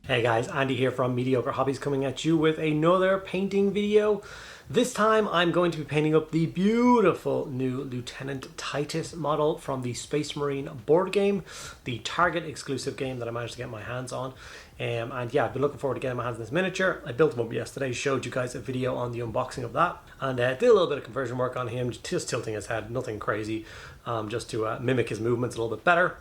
Hey guys, Andy here from Mediocre Hobbies coming at you with another painting video. This time I'm going to be painting up the beautiful new Lieutenant Titus model from the Space Marine board game, the Target exclusive game that I managed to get my hands on. And yeah, I've been looking forward to getting my hands on this miniature. I built him up yesterday, showed you guys a video on the unboxing of that, and did a little bit of conversion work on him, just tilting his head, nothing crazy, just to mimic his movements a little bit better.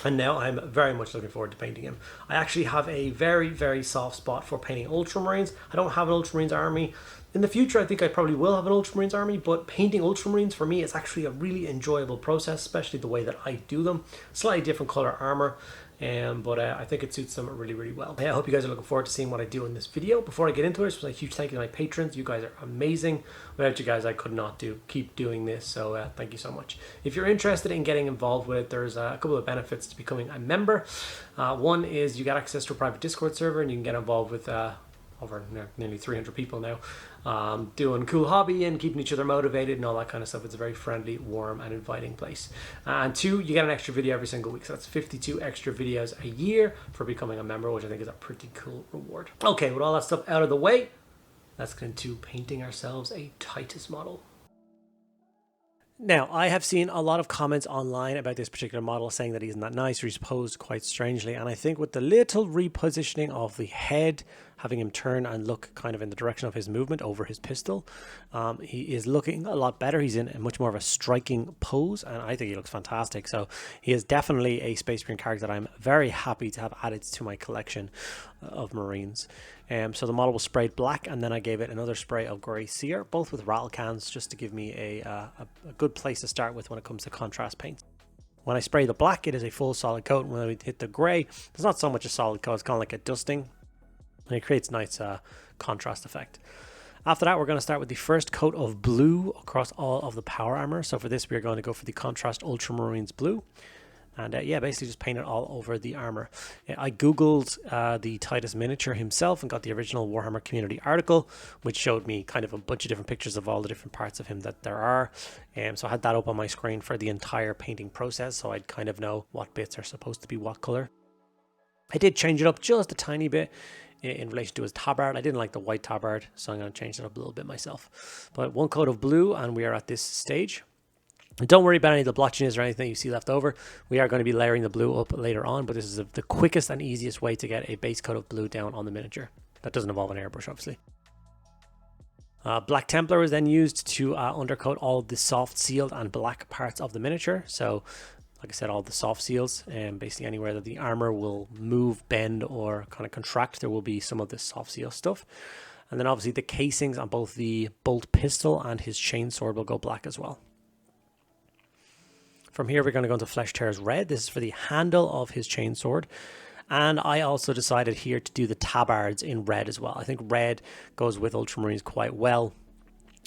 And now I'm very much looking forward to painting him. I actually have a very soft spot for painting Ultramarines. I don't have an Ultramarines army. In the future, I think I probably will have an Ultramarines army, but painting Ultramarines for me is actually a really enjoyable process, especially the way that I do them. Slightly different color armor, but I think it suits them really well. I hope you guys are looking forward to seeing what I do in this video. Before I get into it, just a huge thank you to my patrons. You guys are amazing. Without you guys, I could not keep doing this, so thank you so much. If you're interested in getting involved with it, there's a couple of benefits to becoming a member. One is you get access to a private Discord server, and you can get involved with over nearly 300 people now, doing cool hobby and keeping each other motivated and all that kind of stuff. It's a very friendly, warm and inviting place. And two, you get an extra video every single week, so that's 52 extra videos a year for becoming a member, which I think is a pretty cool reward. Okay, with all that stuff out of the way, let's get into painting ourselves a Titus model. Now, I have seen a lot of comments online about this particular model saying that he's not nice or he's posed quite strangely, and I think with the little repositioning of the head, having him turn and look kind of in the direction of his movement over his pistol, he is looking a lot better. He's in a much more of a striking pose, and I think he looks fantastic. So he is definitely a Space Marine character that I'm very happy to have added to my collection of Marines. So the model was sprayed black, and then I gave it another spray of grey sear, both with rattle cans, just to give me a good place to start with when it comes to contrast paint. When I spray the black, it is a full solid coat, and when we hit the grey, it's not so much a solid coat, it's kind of like a dusting, and it creates nice contrast effect. After that, we're going to start with the first coat of blue across all of the power armor. So for this, we're going to go for the contrast Ultramarines blue. And yeah, basically just paint it all over the armor. I googled the Titus miniature himself and got the original Warhammer community article, which showed me kind of a bunch of different pictures of all the different parts of him that there are. So I had that up on my screen for the entire painting process, so I'd kind of know what bits are supposed to be what color. I did change it up just a tiny bit in relation to his tabard. I didn't like the white tabard, so I'm going to change it up a little bit myself. But one coat of blue, and we are at this stage. Don't worry about any of the blotchiness or anything you see left over. We are going to be layering the blue up later on, but this is the quickest and easiest way to get a base coat of blue down on the miniature. That doesn't involve an airbrush, obviously. Black Templar was then used to undercoat all of the soft sealed and black parts of the miniature. So, like I said, all the soft seals, and basically anywhere that the armor will move, bend, or kind of contract, there will be some of this soft seal stuff. And then obviously the casings on both the bolt pistol and his chainsword will go black as well. From here, we're going to go into Flesh Tear's red. This is for the handle of his chainsword. And I also decided here to do the tabards in red as well. I think red goes with Ultramarines quite well.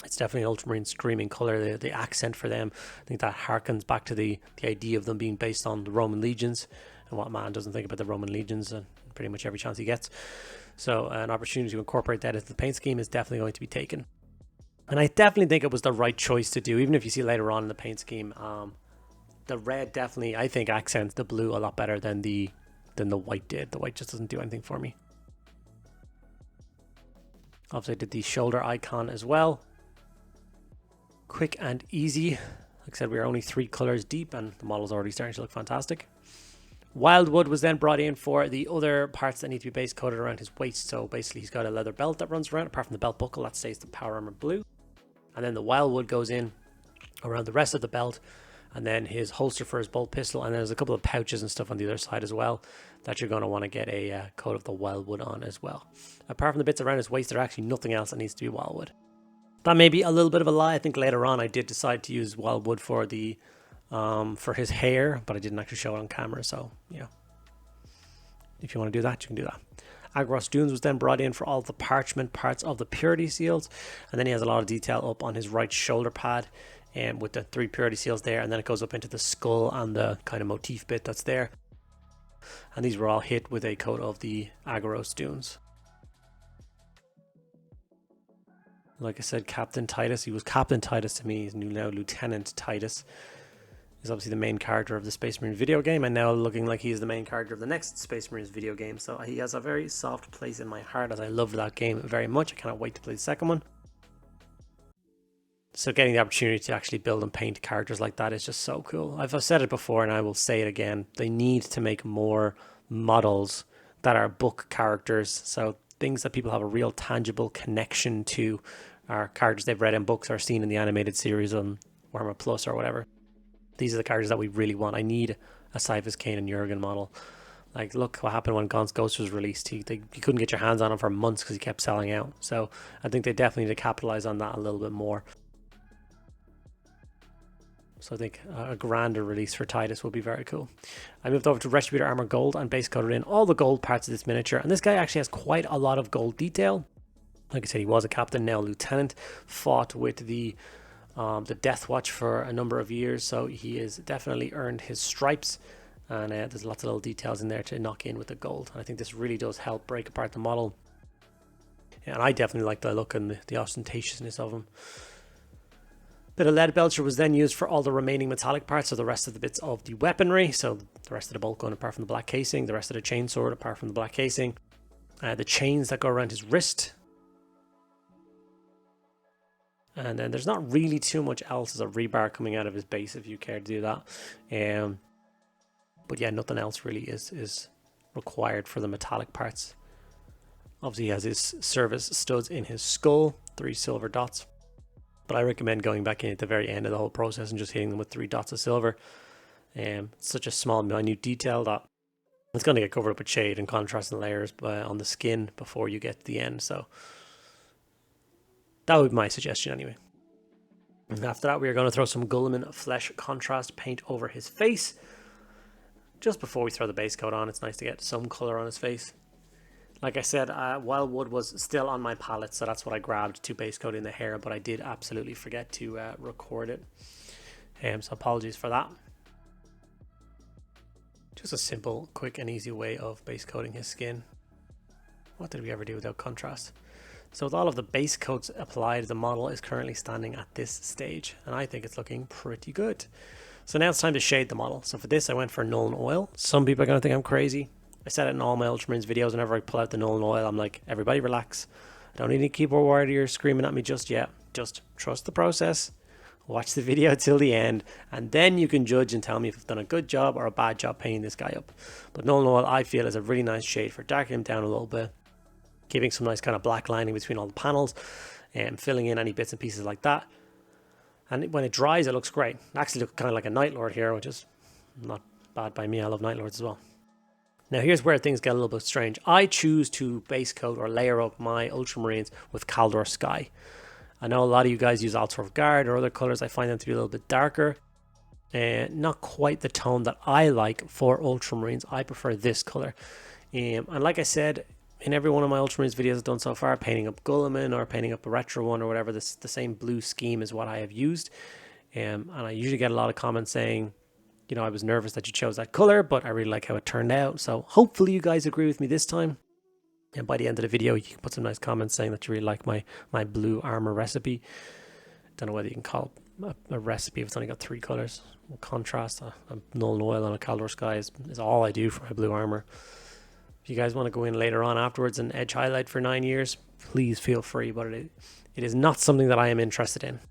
It's definitely an Ultramarine screaming color, the accent for them. I think that harkens back to the idea of them being based on the Roman legions. And what man doesn't think about the Roman legions pretty much every chance he gets. So an opportunity to incorporate that into the paint scheme is definitely going to be taken. And I definitely think it was the right choice to do, even if you see later on in the paint scheme. The red definitely, I think, accents the blue a lot better than the white did. The white just doesn't do anything for me. Obviously, I did the shoulder icon as well. Quick and easy. Like I said, we are only 3 colors deep, and the model's already starting to look fantastic. Wildwood was then brought in for the other parts that need to be base coated around his waist. So basically, he's got a leather belt that runs around, apart from the belt buckle that stays the power armor blue. And then the Wildwood goes in around the rest of the belt. And then his holster for his bolt pistol, and there's a couple of pouches and stuff on the other side as well that you're going to want to get a coat of the Wildwood on as well. Apart from the bits around his waist, there's actually nothing else that needs to be Wildwood. That may be a little bit of a lie. I think later on I did decide to use Wildwood for the for his hair, but I didn't actually show it on camera. So yeah, if you want to do that, you can do that. Agros Dunes was then brought in for all the parchment parts of the purity seals, and then he has a lot of detail up on his right shoulder pad. With the 3 purity seals there, and then it goes up into the skull and the kind of motif bit that's there. And these were all hit with a coat of the Agros Dunes. Like I said, Captain Titus. He was Captain Titus to me. He's now Lieutenant Titus. He's obviously the main character of the Space Marines video game, and now looking like he's the main character of the next Space Marines video game. So he has a very soft place in my heart, as I loved that game very much. I cannot wait to play the second one. So getting the opportunity to actually build and paint characters like that is just so cool. I've said it before and I will say it again. They need to make more models that are book characters. So things that people have a real tangible connection to, are characters they've read in books or seen in the animated series on Warhammer Plus or whatever. These are the characters that we really want. I need a Cyphus, Kane and Jurgen model. Like, look what happened when Gaunt's Ghost was released. You couldn't get your hands on him for months because he kept selling out. So I think they definitely need to capitalize on that a little bit more. So I think a grander release for Titus will be very cool. I moved over to Retributor Armor Gold and base coated in all the gold parts of this miniature. And this guy actually has quite a lot of gold detail. Like I said, he was a captain, now a lieutenant. Fought with the Death Watch for a number of years. So he has definitely earned his stripes. And there's lots of little details in there to knock in with the gold. And I think this really does help break apart the model. And I definitely like the look and the ostentatiousness of him. Bit of lead belcher was then used for all the remaining metallic parts, so the rest of the bits of the weaponry, so the rest of the bolt gun apart from the black casing, the rest of the chainsword apart from the black casing, the chains that go around his wrist, and then there's not really too much else. As a rebar coming out of his base if you care to do that, but yeah, nothing else really is required for the metallic parts. Obviously he has his service studs in his skull, 3 silver dots. But I recommend going back in at the very end of the whole process and just hitting them with 3 dots of silver. It's such a small, minute detail that it's going to get covered up with shade and contrast and layers on the skin before you get to the end. So that would be my suggestion anyway. And after that, we are going to throw some Guilliman flesh contrast paint over his face. Just before we throw the base coat on, it's nice to get some color on his face. Like I said, Wildwood was still on my palette, so that's what I grabbed to base coat in the hair, but I did absolutely forget to record it. So apologies for that. Just a simple, quick and easy way of base coating his skin. What did we ever do without contrast? So with all of the base coats applied, the model is currently standing at this stage, and I think it's looking pretty good. So now it's time to shade the model. So for this, I went for Nuln Oil. Some people are going to think I'm crazy. I said it in all my Ultramarines videos. Whenever I pull out the Nuln Oil, I'm like, everybody relax. I don't need any keyboard warrior screaming at me just yet. Just trust the process. Watch the video till the end, and then you can judge and tell me if I've done a good job or a bad job painting this guy up. But Nuln Oil, I feel, is a really nice shade for darkening him down a little bit, giving some nice kind of black lining between all the panels, and filling in any bits and pieces like that. And when it dries, it looks great. It actually looks kind of like a Night Lord here, which is not bad by me. I love Night Lords as well. Now here's where things get a little bit strange. I choose to base coat or layer up my Ultramarines with Kaldor Sky. I know a lot of you guys use Altdorf Guard or other colours. I find them to be a little bit darker. Not quite the tone that I like for Ultramarines. I prefer this colour. And like I said, in every one of my Ultramarines videos I've done so far, painting up Guilliman or painting up a retro one or whatever, the same blue scheme is what I have used. And I usually get a lot of comments saying, you know, I was nervous that you chose that color, but I really like how it turned out. So hopefully you guys agree with me this time. And by the end of the video, you can put some nice comments saying that you really like my blue armor recipe. Don't know whether you can call it a recipe if it's only got 3 colors. Contrast, a Nuln Oil and a Kaldor Sky is all I do for my blue armor. If you guys want to go in later on afterwards and edge highlight for 9 years, please feel free, but it is not something that I am interested in.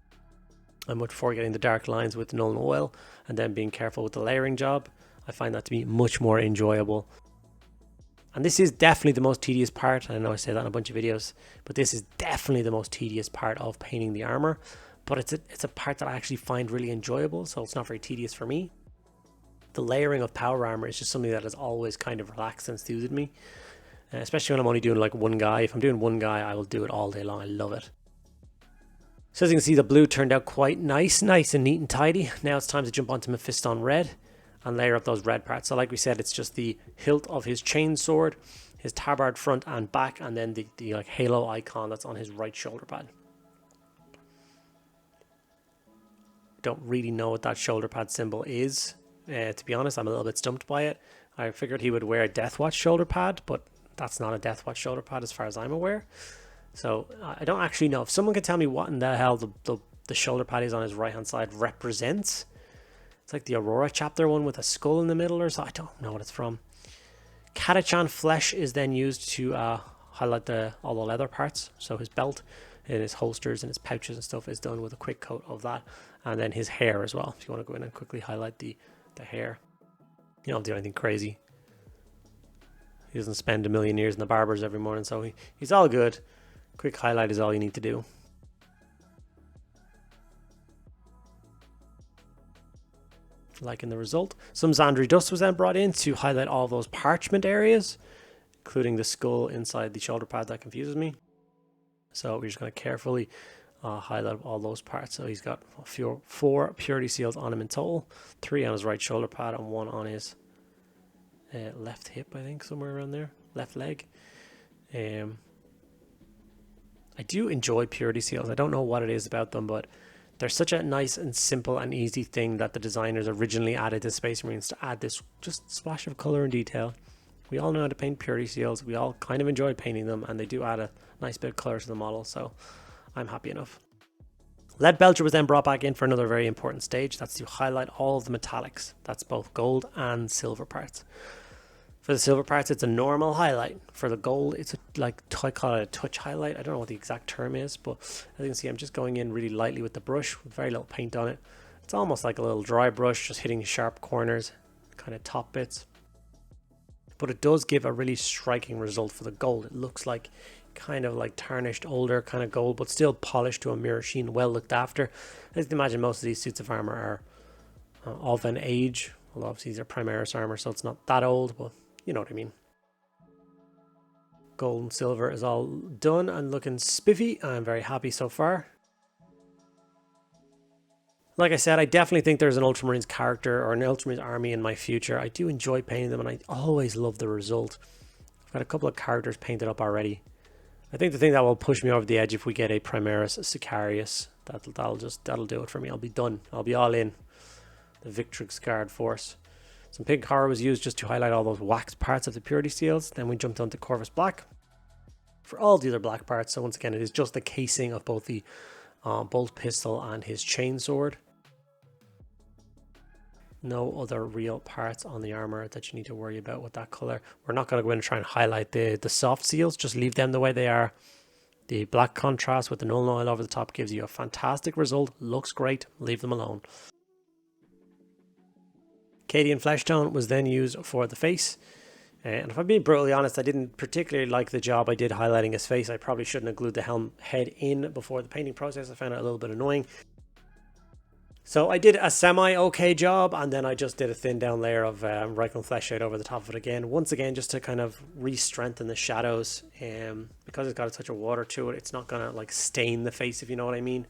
I much prefer getting the dark lines with the Nuln Oil and then being careful with the layering job. I find that to be much more enjoyable. And this is definitely the most tedious part. I know I say that in a bunch of videos, but this is definitely the most tedious part of painting the armor. But it's a part that I actually find really enjoyable, so it's not very tedious for me. The layering of power armor is just something that has always kind of relaxed and soothed me. Especially when I'm only doing like one guy. If I'm doing one guy, I will do it all day long. I love it. So as you can see, the blue turned out quite nice and neat and tidy. Now it's time to jump onto Mephiston Red and layer up those red parts. So like we said, it's just the hilt of his chain sword, his tabard front and back, and then the like halo icon that's on his right shoulder pad. Don't really know what that shoulder pad symbol is. To be honest, I'm a little bit stumped by it. I figured he would wear a Deathwatch shoulder pad, but that's not a Deathwatch shoulder pad as far as I'm aware. So I don't actually know. If someone could tell me what in the hell the shoulder pad is on his right hand side represents, It's like the Aurora chapter one with a skull in the middle or so. I don't know what it's from. Catachan flesh is then used to highlight all the leather parts. So his belt and his holsters and his pouches and stuff is done with a quick coat of that. And then his hair as well. If you want to go in and quickly highlight the hair. You don't do anything crazy. He doesn't spend a million years in the barbers every morning, so he's all good. Quick highlight is all you need to do. Liking the result. Some Xandri dust was then brought in to highlight all of those parchment areas, including the skull inside the shoulder pad that confuses me. So we're just going to carefully highlight all those parts. So he's got 4 purity seals on him in total, 3 on his right shoulder pad and 1 on his left hip, I think, somewhere around there, left leg. I do enjoy purity seals. I don't know what it is about them, but they're such a nice and simple and easy thing that the designers originally added to Space Marines to add this just splash of color and detail. We all know how to paint purity seals. We all kind of enjoy painting them, and they do add a nice bit of color to the model, so I'm happy enough. Lead Belcher was then brought back in for another very important stage. That's to highlight all of the metallics. That's both gold and silver parts. For the silver parts, it's a normal highlight. For the gold, it's I call it a touch highlight. I don't know what the exact term is, but as you can see, I'm just going in really lightly with the brush with very little paint on it. It's almost like a little dry brush, just hitting sharp corners, kind of top bits. But it does give a really striking result for the gold. It looks like kind of like tarnished, older kind of gold, but still polished to a mirror sheen, well looked after. As you can imagine, most of these suits of armor are of an age. Well, obviously these are Primaris armor, so it's not that old, but you know what I mean. Gold and silver is all done and looking spiffy. I'm very happy so far. Like I said, I definitely think there's an Ultramarines character or an Ultramarines army in my future. I do enjoy painting them, and I always love the result. I've got a couple of characters painted up already. I think the thing that will push me over the edge if we get a Primaris Sicarius, that'll do it for me. I'll be done. I'll be all in. The Victrix Guard Force. Some pink horror was used just to highlight all those waxed parts of the purity seals. Then we jumped onto Corvus Black for all the other black parts. So once again, it is just the casing of both the bolt pistol and his chainsword. No other real parts on the armor that you need to worry about with that color. We're not going to go in and try and highlight the soft seals. Just leave them the way they are. The black contrast with the Nuln Oil over the top gives you a fantastic result. Looks great. Leave them alone. Cadian flesh tone was then used for the face, and if I'm being brutally honest, I didn't particularly like the job I did highlighting his face. I probably shouldn't have glued the helm head in before the painting process. I found it a little bit annoying. So I did a semi-okay job, and then I just did a thin down layer of wrangling flesh shade over the top of it again. Once again, just to kind of re-strengthen the shadows. Because it's got a touch of water to it, it's not going to like stain the face, if you know what I mean.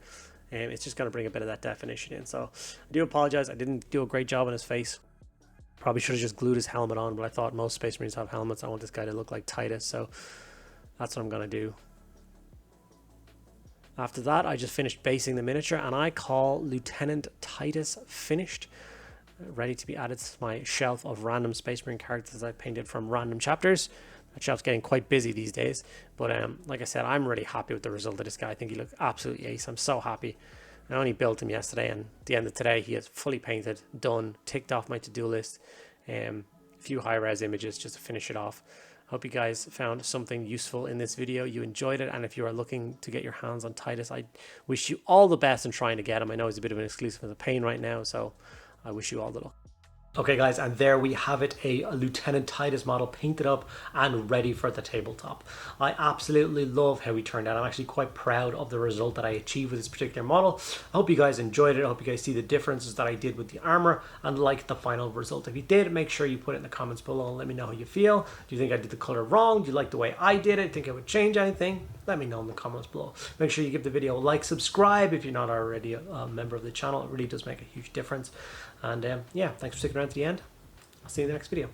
It's just going to bring a bit of that definition in. So I do apologize. I didn't do a great job on his face. Probably should have just glued his helmet on, but I thought most Space Marines have helmets. I want this guy to look like Titus, so that's what I'm going to do. After that, I just finished basing the miniature, and I call Lieutenant Titus finished. Ready to be added to my shelf of random Space Marine characters I painted from random chapters. That shelf's getting quite busy these days, but like I said, I'm really happy with the result of this guy. I think he looks absolutely ace. I'm so happy. I only built him yesterday, and at the end of today, he is fully painted, done, ticked off my to-do list. A few high-res images just to finish it off. Hope you guys found something useful in this video. You enjoyed it, and if you are looking to get your hands on Titus, I wish you all the best in trying to get him. I know he's a bit of an exclusive in the pain right now, so I wish you all the luck. Okay guys, and there we have it, a Lieutenant Titus model painted up and ready for the tabletop. I absolutely love how he turned out. I'm actually quite proud of the result that I achieved with this particular model. I hope you guys enjoyed it. I hope you guys see the differences that I did with the armor and like the final result. If you did, make sure you put it in the comments below and let me know how you feel. Do you think I did the color wrong? Do you like the way I did it? Think I would change anything? Let me know in the comments below. Make sure you give the video a like, subscribe if you're not already a member of the channel. It really does make a huge difference. And yeah, thanks for sticking around to the end. I'll see you in the next video.